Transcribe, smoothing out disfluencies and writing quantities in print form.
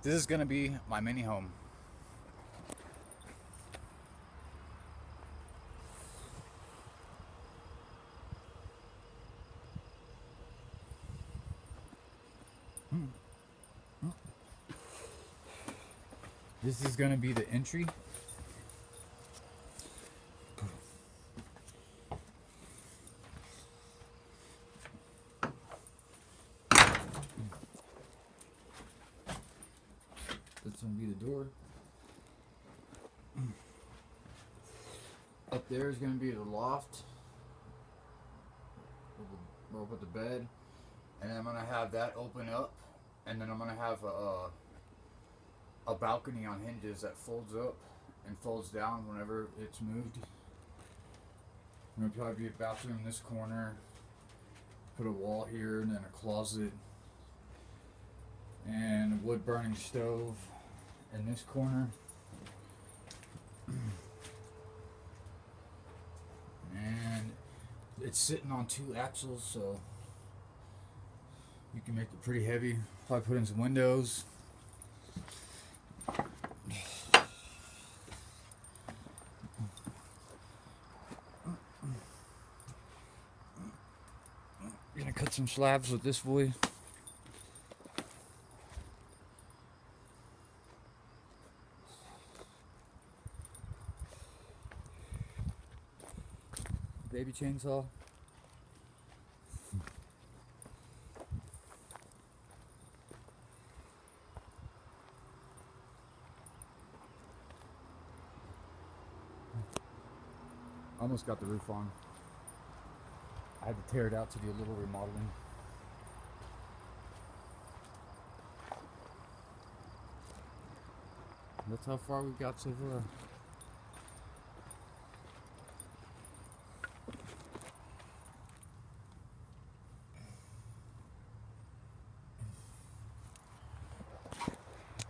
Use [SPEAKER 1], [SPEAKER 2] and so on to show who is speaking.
[SPEAKER 1] This is gonna be my mini home. This is gonna be the entry. That's gonna be the door. Up there is gonna be the loft. We'll put the bed, and I'm gonna have that open up, and then I'm gonna have a balcony on hinges that folds up and folds down whenever it's moved. There'll probably be a bathroom in this corner. Put a wall here, and then a closet, and a wood burning stove in this corner. And it's sitting on 2 axles, so you can make it pretty heavy. Probably put in some windows. Gonna cut some slabs with this boy. Baby chainsaw. Almost got the roof on. I had to tear it out to do a little remodeling. That's how far we've got so far.